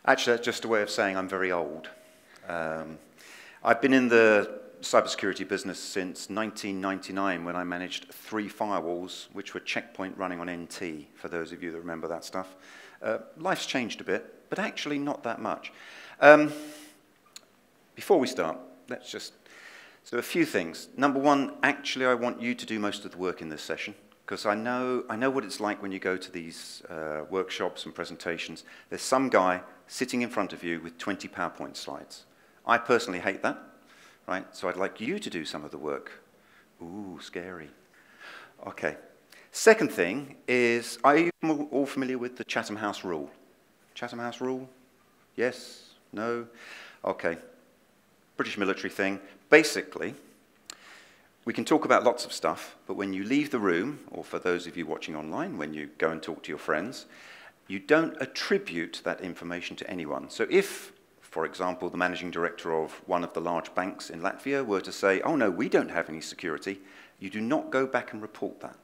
Actually, that's just a way of saying I'm very old. I've been in the cybersecurity business since 1999 when I managed 3 firewalls, which were Check Point running on NT, for those of you that remember that stuff. Life's changed a bit, but actually not that much. Before we start, so a few things. Number one, actually I want you to do most of the work in this session, because I know what it's like when you go to these workshops and presentations. There's some guy sitting in front of you with 20 PowerPoint slides. I personally hate that, right? So I'd like you to do some of the work. Ooh, scary. Okay. Second thing is, are you all familiar with the Chatham House rule? Chatham House rule? Yes? No? Okay. British military thing. Basically, we can talk about lots of stuff, but when you leave the room, or for those of you watching online, when you go and talk to your friends, you don't attribute that information to anyone. So if, for example, the managing director of one of the large banks in Latvia were to say, oh no, we don't have any security, you do not go back and report that.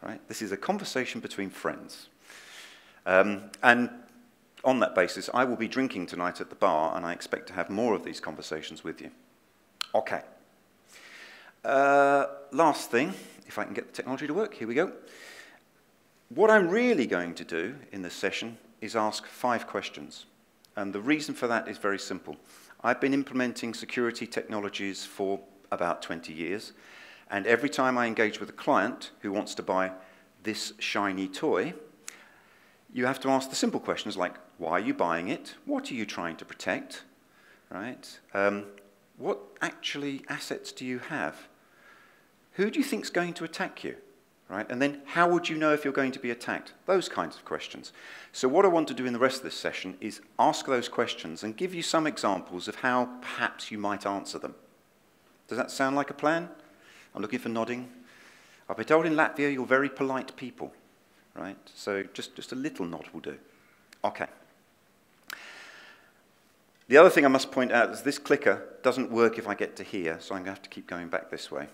Right? This is a conversation between friends. And on that basis, I will be drinking tonight at the bar, and I expect to have more of these conversations with you. Okay. Last thing, if I can get the technology to work, here we go. What I'm really going to do in this session is ask 5 questions. And the reason for that is very simple. I've been implementing security technologies for about 20 years, and every time I engage with a client who wants to buy this shiny toy, you have to ask the simple questions like, why are you buying it? What are you trying to protect? Right? What actually assets do you have? Who do you think is going to attack you? Right? And then how would you know if you're going to be attacked? Those kinds of questions. So what I want to do in the rest of this session is ask those questions and give you some examples of how perhaps you might answer them. Does that sound like a plan? I'm looking for nodding. I've been told in Latvia you're very polite people, right? So just a little nod will do. Okay. The other thing I must point out is this clicker doesn't work if I get to here, so I'm going to have to keep going back this way.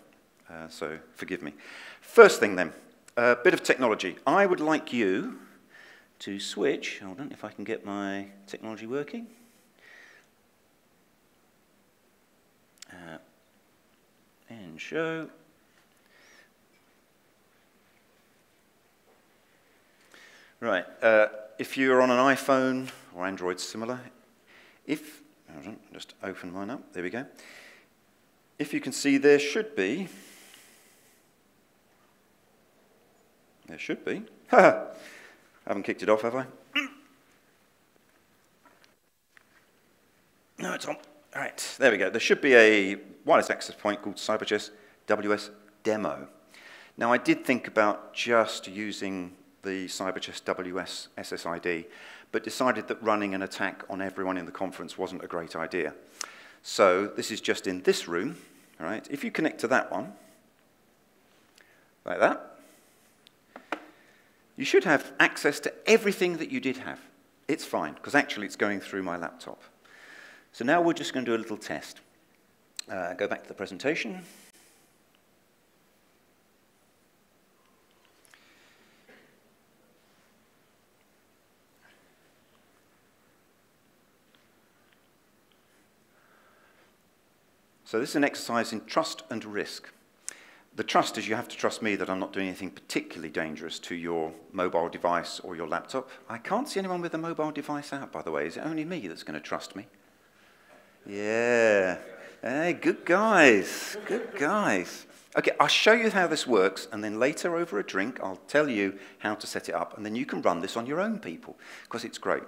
So forgive me. First thing then, a bit of technology. I would like you to switch, hold on, if I can get my technology working. And show. Right, if you're on an iPhone or Android similar, hold on, just open mine up, there we go. If you can see, there should be, haha, haven't kicked it off, have I? No, it's on. All right, there we go. There should be a wireless access point called CyberChest WS Demo. Now, I did think about just using the CyberChest WS SSID, but decided that running an attack on everyone in the conference wasn't a great idea. So this is just in this room, all right? If you connect to that one, like that, you should have access to everything that you did have. It's fine, because actually it's going through my laptop. So now we're just going to do a little test. Go back to the presentation. So this is an exercise in trust and risk. The trust is you have to trust me that I'm not doing anything particularly dangerous to your mobile device or your laptop. I can't see anyone with a mobile device out, by the way. Is it only me that's going to trust me? Yeah. Hey, good guys. Good guys. Okay, I'll show you how this works, and then later over a drink, I'll tell you how to set it up, and then you can run this on your own people, because it's great.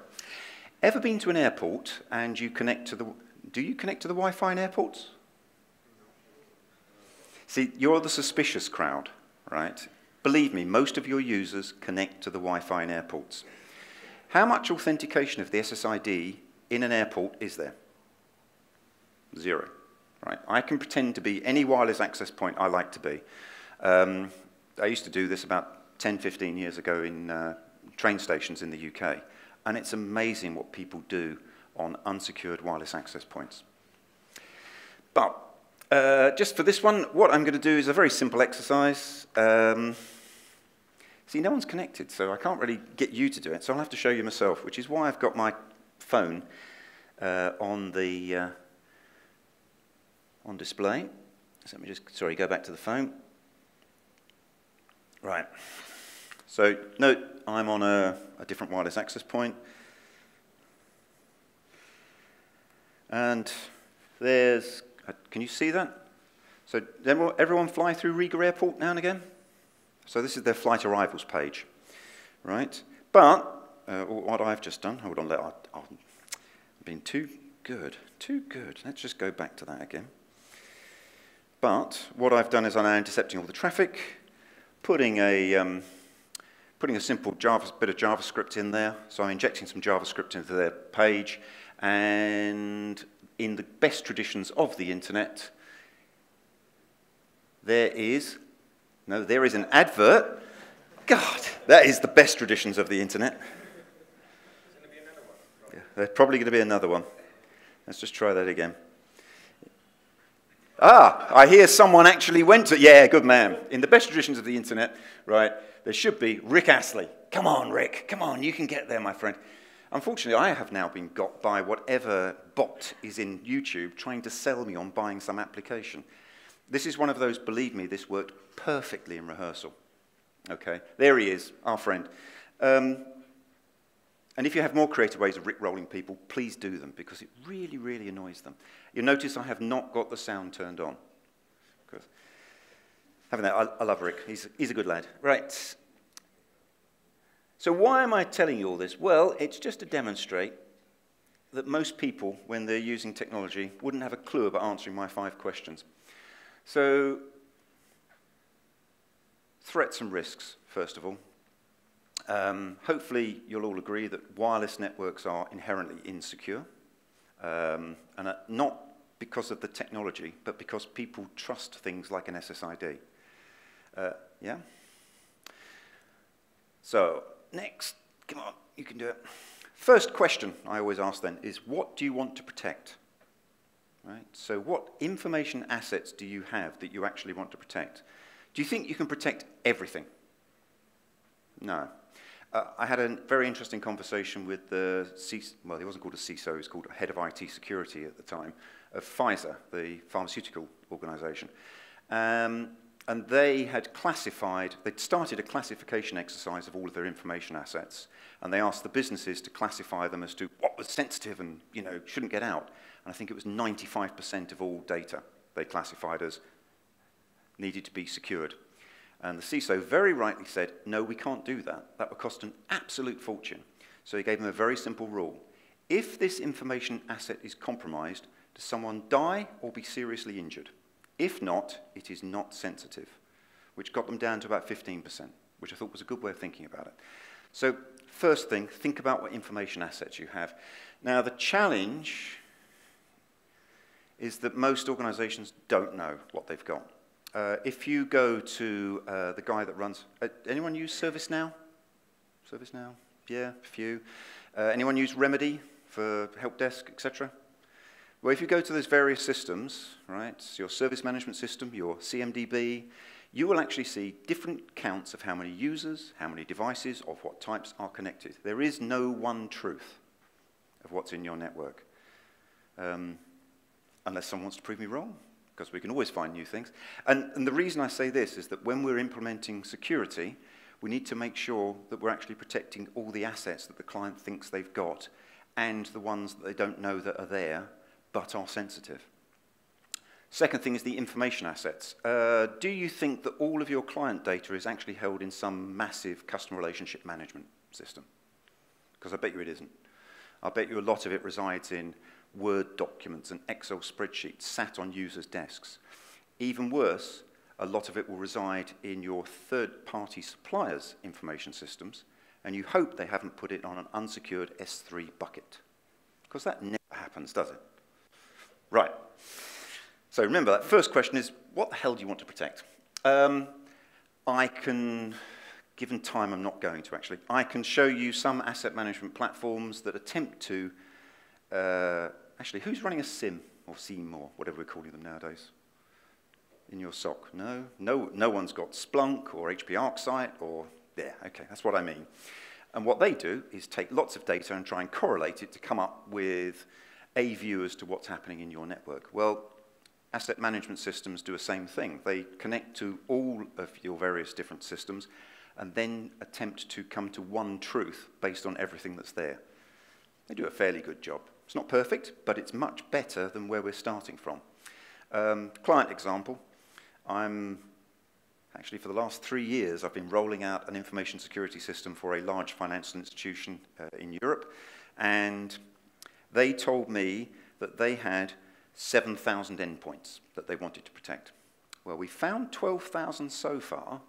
Ever been to an airport and you connect to the... Do you connect to the Wi-Fi in airports? See, you're the suspicious crowd, right? Believe me, most of your users connect to the Wi-Fi in airports. How much authentication of the SSID in an airport is there? 0, right? I can pretend to be any wireless access point I like to be. I used to do this about 10, 15 years ago in train stations in the UK, and it's amazing what people do on unsecured wireless access points. But just for this one, what I'm going to do is a very simple exercise. See, no one's connected, so I can't really get you to do it, so I'll have to show you myself, which is why I've got my phone on display. So let me just, sorry, go back to the phone. Right. So note I'm on a different wireless access point. And there's, can you see that? So everyone fly through Riga Airport now and again? So this is their flight arrivals page, right? But what I've just done, hold on, I've been too good. Let's just go back to that again. But what I've done is I'm now intercepting all the traffic, putting a simple bit of JavaScript in there. So I'm injecting some JavaScript into their page, and in the best traditions of the internet, there is an advert. God, that is the best traditions of the internet. There's going to be another one. Yeah, there's probably going to be another one. Let's just try that again. Ah, I hear someone actually went to, yeah, good man. In the best traditions of the internet, right, there should be Rick Astley. Come on, Rick, come on, you can get there, my friend. Unfortunately, I have now been got by whatever bot is in YouTube trying to sell me on buying some application. This is one of those, believe me, this worked perfectly in rehearsal. Okay, there he is, our friend. And if you have more creative ways of rickrolling people, please do them, because it really, really annoys them. You'll notice I have not got the sound turned on. Having that, I love Rick. He's a good lad. Right. So why am I telling you all this? Well, it's just to demonstrate that most people, when they're using technology, wouldn't have a clue about answering my 5 questions. So, threats and risks, first of all. Hopefully, you'll all agree that wireless networks are inherently insecure, and not because of the technology, but because people trust things like an SSID. Yeah? So, next, come on, you can do it. First question I always ask then is, what do you want to protect? Right? So what information assets do you have that you actually want to protect? Do you think you can protect everything? No. I had a very interesting conversation with the CISO, well, he wasn't called a CISO, he was called a head of IT security at the time, of Pfizer, the pharmaceutical organization. And they had classified, they'd started a classification exercise of all of their information assets, and they asked the businesses to classify them as to what was sensitive and, shouldn't get out. And I think it was 95% of all data they classified as needed to be secured. And the CISO very rightly said, no, we can't do that. That would cost an absolute fortune. So he gave them a very simple rule. If this information asset is compromised, does someone die or be seriously injured? If not, it is not sensitive, which got them down to about 15%, which I thought was a good way of thinking about it. So first thing, think about what information assets you have. Now, the challenge is that most organizations don't know what they've got. If you go to the guy that runs, anyone use ServiceNow? ServiceNow? Yeah, a few. Anyone use Remedy for help desk, etc.? Well, if you go to those various systems, right, your service management system, your CMDB, you will actually see different counts of how many users, how many devices, of what types are connected. There is no one truth of what's in your network. Unless someone wants to prove me wrong, because we can always find new things. And the reason I say this is that when we're implementing security, we need to make sure that we're actually protecting all the assets that the client thinks they've got, and the ones that they don't know that are there, but are sensitive. Second thing is the information assets. Do you think that all of your client data is actually held in some massive customer relationship management system? Because I bet you it isn't. I bet you a lot of it resides in Word documents and Excel spreadsheets sat on users' desks. Even worse, a lot of it will reside in your third-party suppliers' information systems, and you hope they haven't put it on an unsecured S3 bucket. Because that never happens, does it? Right. So remember, that first question is, what the hell do you want to protect? I can, given time, I'm not going to actually. I can show you some asset management platforms that attempt to, actually, who's running a SIM or SIEM or whatever we're calling them nowadays? In your SOC? No one's got Splunk or HP ArcSight or, yeah, okay, that's what I mean. And what they do is take lots of data and try and correlate it to come up with a view as to what's happening in your network. Well, asset management systems do the same thing. They connect to all of your various different systems and then attempt to come to one truth based on everything that's there. They do a fairly good job. It's not perfect, but it's much better than where we're starting from. Client example, actually, for the last 3 years, I've been rolling out an information security system for a large financial institution in Europe, and they told me that they had 7,000 endpoints that they wanted to protect. Well, we found 12,000 so far,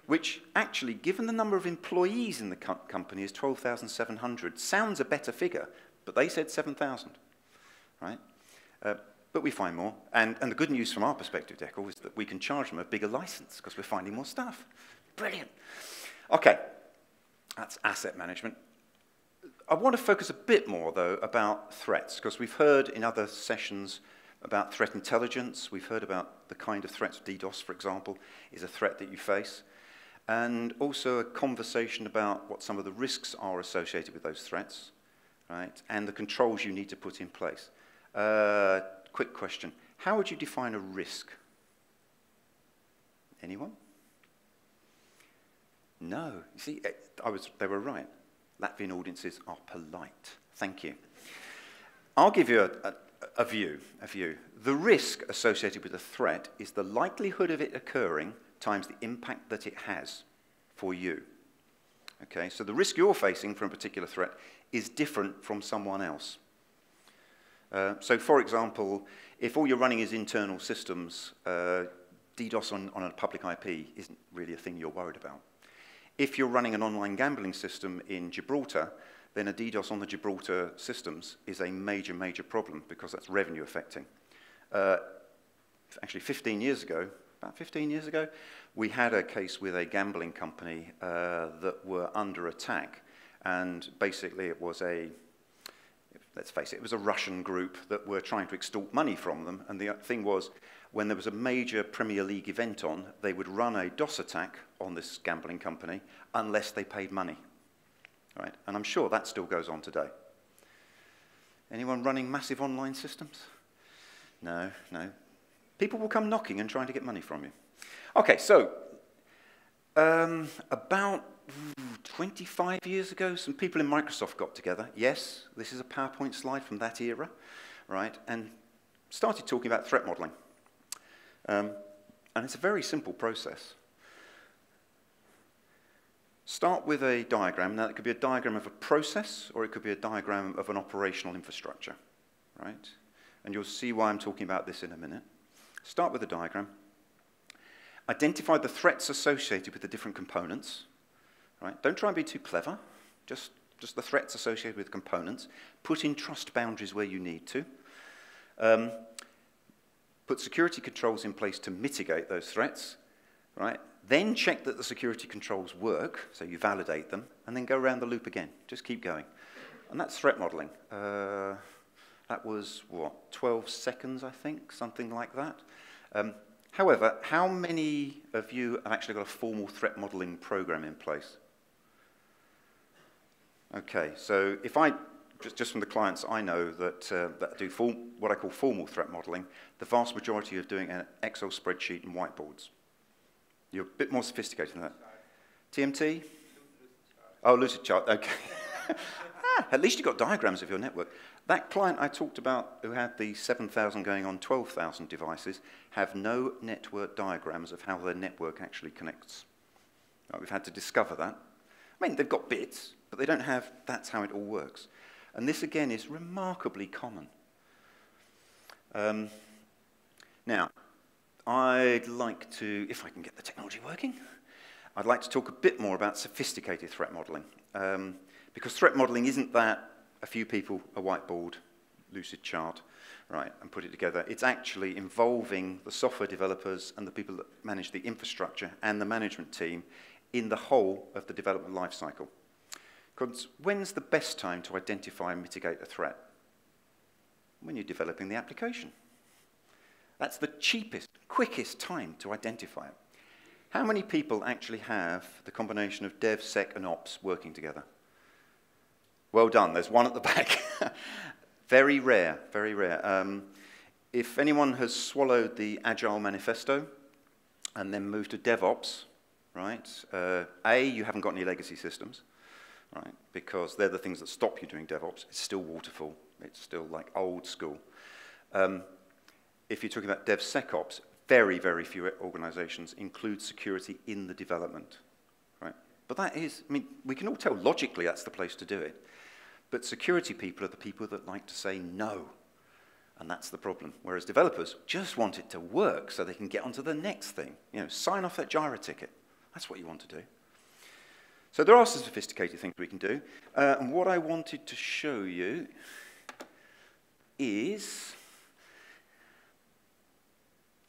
which actually, given the number of employees in the company is 12,700, sounds a better figure, but they said 7,000, right? But we find more. And the good news from our perspective, Deckel, is that we can charge them a bigger license because we're finding more stuff. Brilliant. Okay, that's asset management. I want to focus a bit more, though, about threats, because we've heard in other sessions about threat intelligence. We've heard about the kind of threats, DDoS, for example, is a threat that you face. And also a conversation about what some of the risks are associated with those threats, right? And the controls you need to put in place. Quick question. How would you define a risk? Anyone? No. You see, they were right. Latvian audiences are polite. Thank you. I'll give you a view. The risk associated with a threat is the likelihood of it occurring times the impact that it has for you. Okay, so the risk you're facing from a particular threat is different from someone else. So, for example, if all you're running is internal systems, DDoS on a public IP isn't really a thing you're worried about. If you're running an online gambling system in Gibraltar, then a DDoS on the Gibraltar systems is a major, major problem because that's revenue affecting. Actually, 15 years ago, about 15 years ago, we had a case with a gambling company that were under attack. And basically it was let's face it, it was a Russian group that were trying to extort money from them. And the thing was, when there was a major Premier League event on, they would run a DOS attack on this gambling company unless they paid money. Right? And I'm sure that still goes on today. Anyone running massive online systems? No. People will come knocking and trying to get money from you. Okay, so about 25 years ago, some people in Microsoft got together. Yes, this is a PowerPoint slide from that era, right? And started talking about threat modeling. And it's a very simple process. Start with a diagram. Now, it could be a diagram of a process, or it could be a diagram of an operational infrastructure, right? And you'll see why I'm talking about this in a minute. Start with a diagram. Identify the threats associated with the different components. Right? Don't try and be too clever. Just the threats associated with components. Put in trust boundaries where you need to. Put security controls in place to mitigate those threats. Right? Then check that the security controls work, so you validate them, and then go around the loop again. Just keep going. And that's threat modeling. That was, what, 12 seconds, I think, something like that. However, how many of you have actually got a formal threat modeling program in place? Okay, so if just from the clients I know that do what I call formal threat modeling, the vast majority are doing an Excel spreadsheet and whiteboards. You're a bit more sophisticated than that. TMT? Oh, Lucidchart, okay. At least you've got diagrams of your network. That client I talked about who had the 7,000 going on 12,000 devices have no network diagrams of how their network actually connects. Right, we've had to discover that. I mean, they've got bits, but they don't have, that's how it all works. And this, again, is remarkably common. Now, I'd like to, if I can get the technology working, I'd like to talk a bit more about sophisticated threat modeling. Because threat modeling isn't that a few people, a whiteboard, Lucidchart, right, and put it together. It's actually involving the software developers and the people that manage the infrastructure and the management team in the whole of the development lifecycle. Because when's the best time to identify and mitigate a threat? When you're developing the application. That's the cheapest, quickest time to identify it. How many people actually have the combination of dev, sec, and ops working together? Well done, there's one at the back. Very rare, very rare. If anyone has swallowed the Agile Manifesto and then moved to DevOps, right, you haven't got any legacy systems, right, because they're the things that stop you doing DevOps. It's still waterfall. It's still like old school. If you're talking about DevSecOps, very, very few organizations include security in the development, right? But that is, I mean, we can all tell logically that's the place to do it. But security people are the people that like to say no. And that's the problem. Whereas developers just want it to work so they can get onto the next thing. You know, sign off that Jira ticket. That's what you want to do. So there are some sophisticated things we can do. And what I wanted to show you is,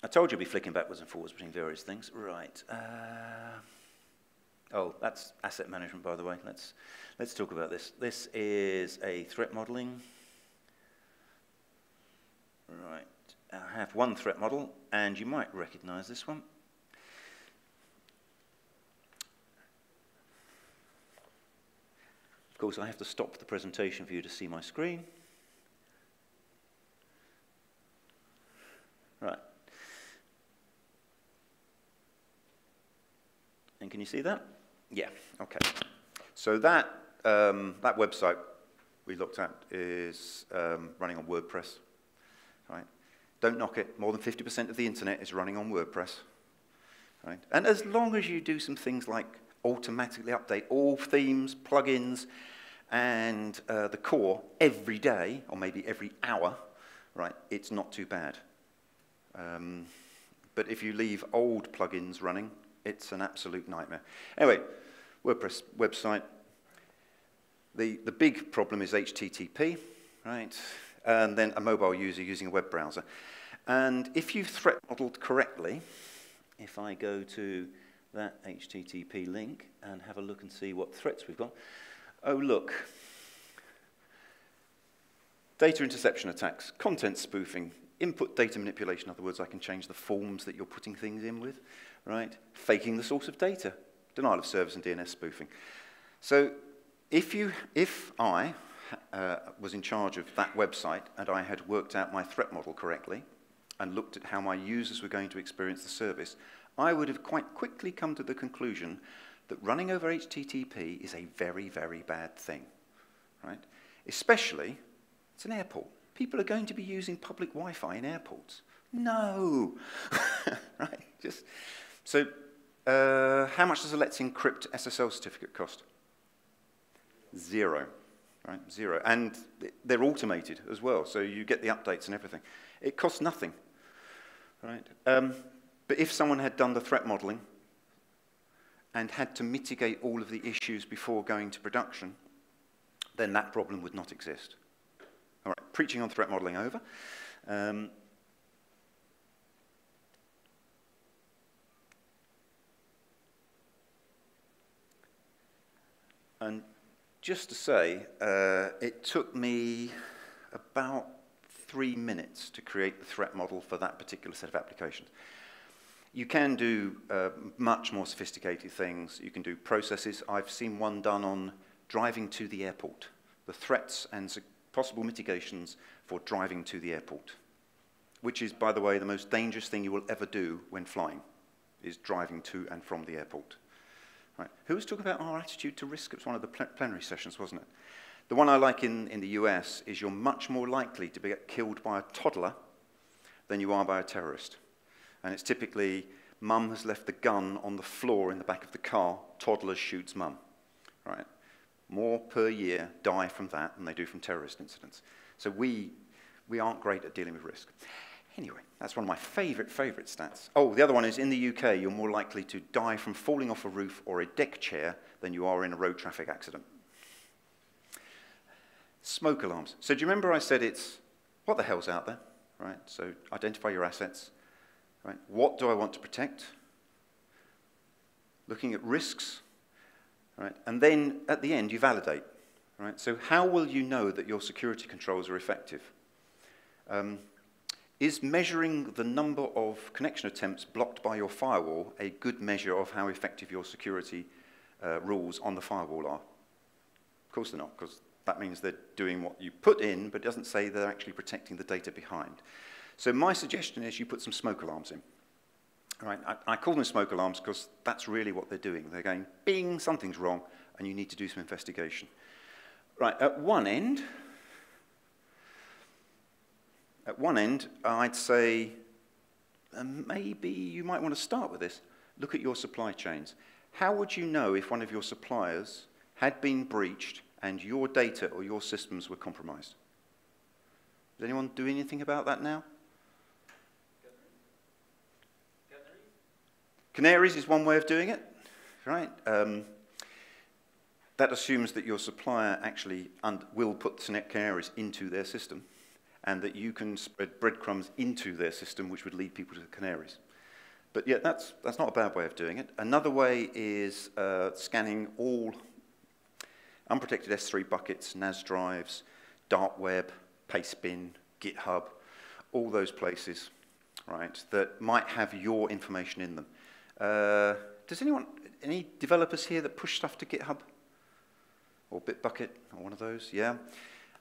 I told you I'd be flicking backwards and forwards between various things. Right. Oh, that's asset management, by the way. Let's talk about this. This is a threat modeling. Right. I have one threat model, and you might recognize this one. Of course, I have to stop the presentation for you to see my screen. Right. And can you see that? Yeah, okay. So that website we looked at is running on WordPress, right? Don't knock it. More than 50% of the internet is running on WordPress, right? And as long as you do some things like automatically update all themes, plugins, and the core every day, or maybe every hour, right, it's not too bad. But if you leave old plugins running, it's an absolute nightmare. Anyway, WordPress website. The big problem is HTTP, right? And then a mobile user using a web browser. And if you've threat modeled correctly, if I go to that HTTP link and have a look and see what threats we've got, oh, look. Data interception attacks, content spoofing, input data manipulation. In other words, I can change the forms that you're putting things in with, right? Faking the source of data, denial of service and DNS spoofing. So if I was in charge of that website and I had worked out my threat model correctly and looked at how my users were going to experience the service, I would have quite quickly come to the conclusion that running over HTTP is a very, very bad thing, right? Especially, it's an airport. People are going to be using public Wi-Fi in airports. No, right? So how much does a Let's Encrypt SSL certificate cost? 0, right? 0. And they're automated as well, so you get the updates and everything. It costs nothing, right? But if someone had done the threat modeling and had to mitigate all of the issues before going to production, then that problem would not exist. All right, preaching on threat modeling over. And just to say, it took me about 3 minutes to create the threat model for that particular set of applications. You can do much more sophisticated things. You can do processes. I've seen one done on driving to the airport, the threats and possible mitigations for driving to the airport, which is, by the way, the most dangerous thing you will ever do when flying, is driving to and from the airport. Right. Who was talking about our attitude to risk? It was one of the plenary sessions, wasn't it? The one I like in the US is you're much more likely to get killed by a toddler than you are by a terrorist. And it's typically, mum has left the gun on the floor in the back of the car, toddler shoots mum. Right? More per year die from that than they do from terrorist incidents. So we aren't great at dealing with risk. Anyway, that's one of my favorite stats. Oh, the other one is in the UK, you're more likely to die from falling off a roof or a deck chair than you are in a road traffic accident. Smoke alarms. So do you remember I said it's, what the hell's out there? Right? So identify your assets. Right? What do I want to protect? Looking at risks. Right? And then at the end, you validate. Right? So how will you know that your security controls are effective? Is measuring the number of connection attempts blocked by your firewall a good measure of how effective your security rules on the firewall are? Of course they're not, because that means they're doing what you put in, but it doesn't say they're actually protecting the data behind. So my suggestion is you put some smoke alarms in. All right, I call them smoke alarms because that's really what they're doing. They're going, bing, something's wrong, and you need to do some investigation. Right, at one end, I'd say maybe you might want to start with this. Look at your supply chains. How would you know if one of your suppliers had been breached and your data or your systems were compromised? Does anyone do anything about that now? Canaries is one way of doing it, right? That assumes that your supplier actually will put canaries into their system, and that you can spread breadcrumbs into their system, which would lead people to the canaries. But yeah, that's not a bad way of doing it. Another way is scanning all unprotected S3 buckets, NAS drives, dark web, Pastebin, GitHub, all those places, right, that might have your information in them. Does any developers here that push stuff to GitHub? Or Bitbucket, or one of those, yeah?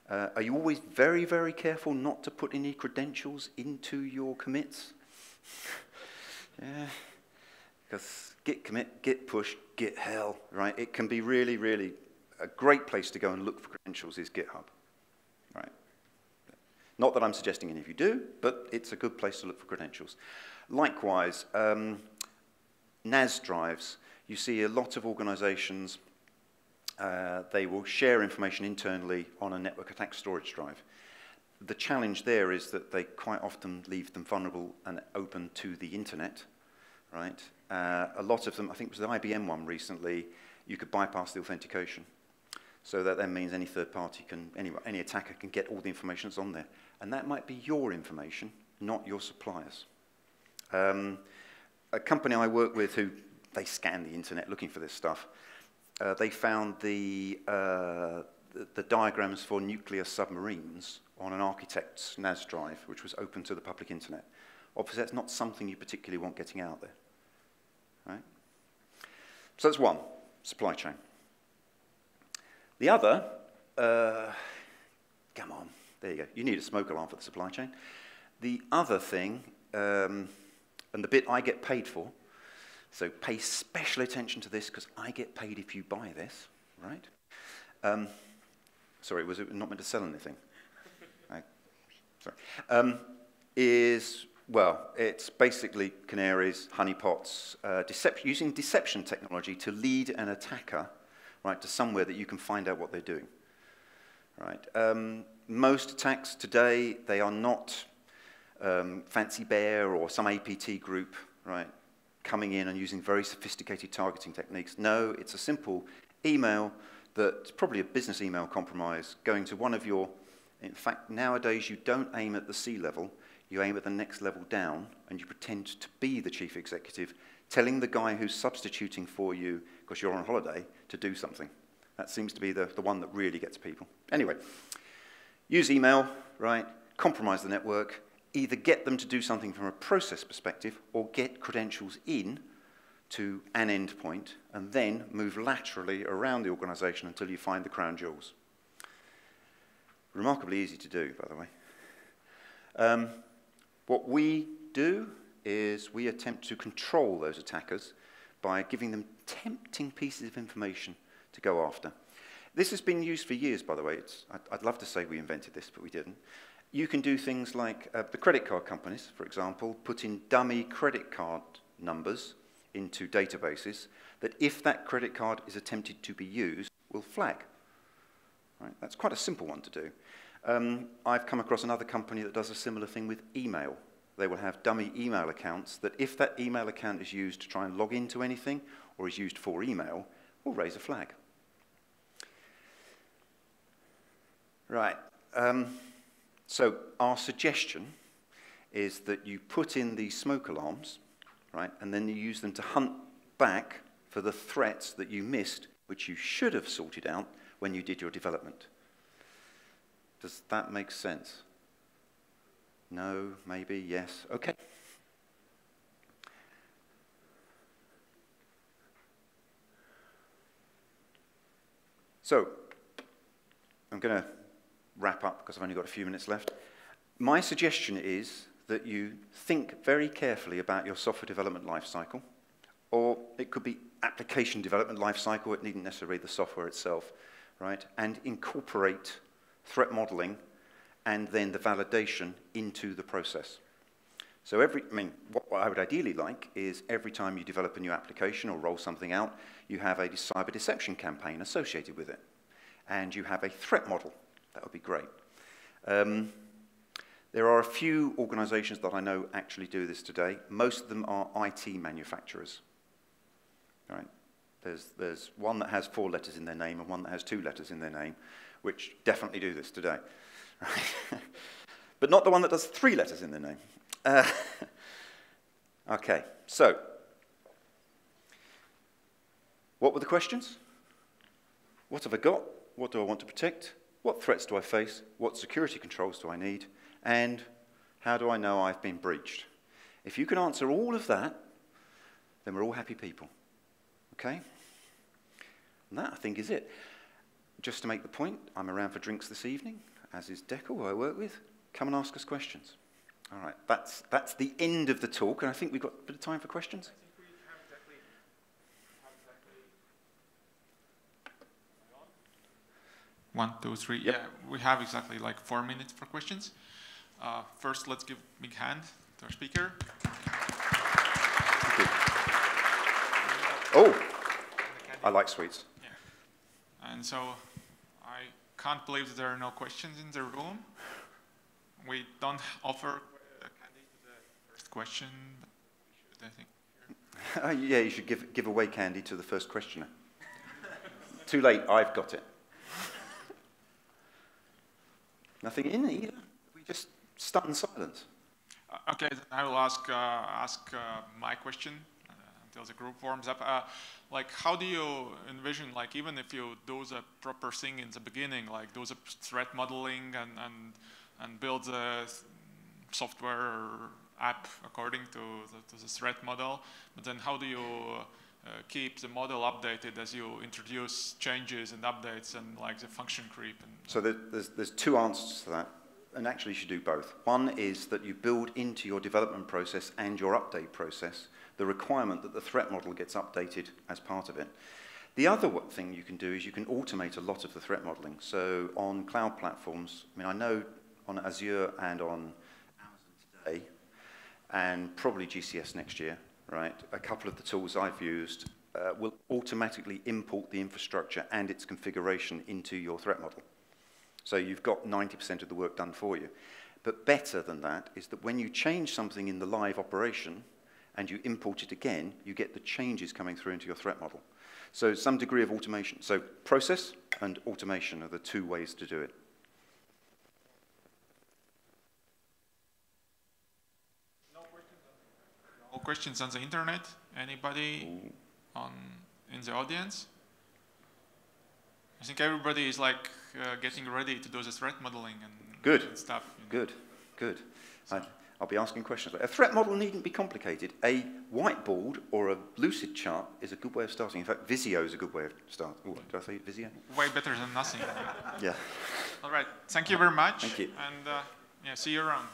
Are you always very, very careful not to put any credentials into your commits? Yeah, because git commit, git push, git hell, right? It can be really, really a great place to go and look for credentials is GitHub, right? Not that I'm suggesting any of you do, but it's a good place to look for credentials. Likewise, NAS drives. You see a lot of organizations, they will share information internally on a network attack storage drive. The challenge there is that they quite often leave them vulnerable and open to the internet, right? A lot of them, I think it was the IBM one recently, you could bypass the authentication. So that then means any third party can, any attacker can get all the information that's on there. And that might be your information, not your suppliers. A company I work with who, they scan the internet looking for this stuff, they found the diagrams for nuclear submarines on an architect's NAS drive, which was open to the public internet. Obviously, that's not something you particularly want getting out there, right? So that's one, supply chain. The other, come on, there you go. You need a smoke alarm for the supply chain. The other thing, and the bit I get paid for, so pay special attention to this because I get paid if you buy this, right? Sorry, was it not meant to sell anything? Sorry. Well, it's basically canaries, honeypots, using deception technology to lead an attacker, right, to somewhere that you can find out what they're doing, right? Most attacks today, they are not Fancy Bear or some APT group, right, coming in and using very sophisticated targeting techniques. No, it's a simple email that's probably a business email compromise going to one of your, in fact, nowadays you don't aim at the C-level, you aim at the next level down and you pretend to be the chief executive, telling the guy who's substituting for you because you're on holiday to do something. That seems to be the one that really gets people. Anyway, use email, right, compromise the network, either get them to do something from a process perspective or get credentials in to an endpoint and then move laterally around the organization until you find the crown jewels. Remarkably easy to do, by the way. What we do is we attempt to control those attackers by giving them tempting pieces of information to go after. This has been used for years, by the way. I'd love to say we invented this, but we didn't. You can do things like the credit card companies, for example, put in dummy credit card numbers into databases that if that credit card is attempted to be used, will flag. Right? That's quite a simple one to do. I've come across another company that does a similar thing with email. They will have dummy email accounts that if that email account is used to try and log into anything or is used for email, will raise a flag. Right. So our suggestion is that you put in these smoke alarms, right, and then you use them to hunt back for the threats that you missed, which you should have sorted out when you did your development. Does that make sense? No, maybe, yes. Okay. So, I'm going to wrap up because I've only got a few minutes left. My suggestion is that you think very carefully about your software development lifecycle, or it could be application development lifecycle, it needn't necessarily be the software itself, right? And incorporate threat modeling and then the validation into the process. So what I would ideally like is every time you develop a new application or roll something out, you have a cyber deception campaign associated with it. And you have a threat model. That would be great. There are a few organizations that I know actually do this today. Most of them are IT manufacturers. All right? There's one that has 4 letters in their name and one that has 2 letters in their name, which definitely do this today. But not the one that does 3 letters in their name. Okay, so what were the questions? What have I got? What do I want to protect? What threats do I face? What security controls do I need? And how do I know I've been breached? If you can answer all of that, then we're all happy people. Okay? And that, I think, is it. Just to make the point, I'm around for drinks this evening, as is Deckel, who I work with. Come and ask us questions. All right, that's the end of the talk, and I think we've got a bit of time for questions. I think we have exactly 1, 2, 3. Yep. Yeah, we have exactly like 4 minutes for questions. First, let's give a big hand to our speaker. Thank you. Oh, I like sweets. Yeah. And so I can't believe that there are no questions in the room. We don't offer candy to the first question, but we should, I think. Yeah, you should give away candy to the first questioner. Too late, I've got it. Nothing in either. We just stunned silence. Okay, then I will ask my question until the group warms up. Like, how do you envision, like, even if you do the proper thing in the beginning, like do the threat modeling and build the software or app according to the threat model, but then how do you keep the model updated as you introduce changes and updates and like the function creep? So there's 2 answers to that, and actually you should do both. One is that you build into your development process and your update process the requirement that the threat model gets updated as part of it. The other thing you can do is you can automate a lot of the threat modeling. So on cloud platforms, I know on Azure and on Amazon today, and probably GCS next year, right? A couple of the tools I've used will automatically import the infrastructure and its configuration into your threat model. So you've got 90% of the work done for you. But better than that is that when you change something in the live operation and you import it again, you get the changes coming through into your threat model. So some degree of automation. So process and automation are the 2 ways to do it. No questions on the internet? Anybody in the audience? I think everybody is like getting ready to do the threat modeling and stuff. Good. I'll be asking questions. A threat model needn't be complicated. A whiteboard or a lucid chart is a good way of starting. In fact, Visio is a good way of starting. Oh, did I say Visio? Way better than nothing. Yeah. All right. Thank you very much. Thank you. And yeah, see you around.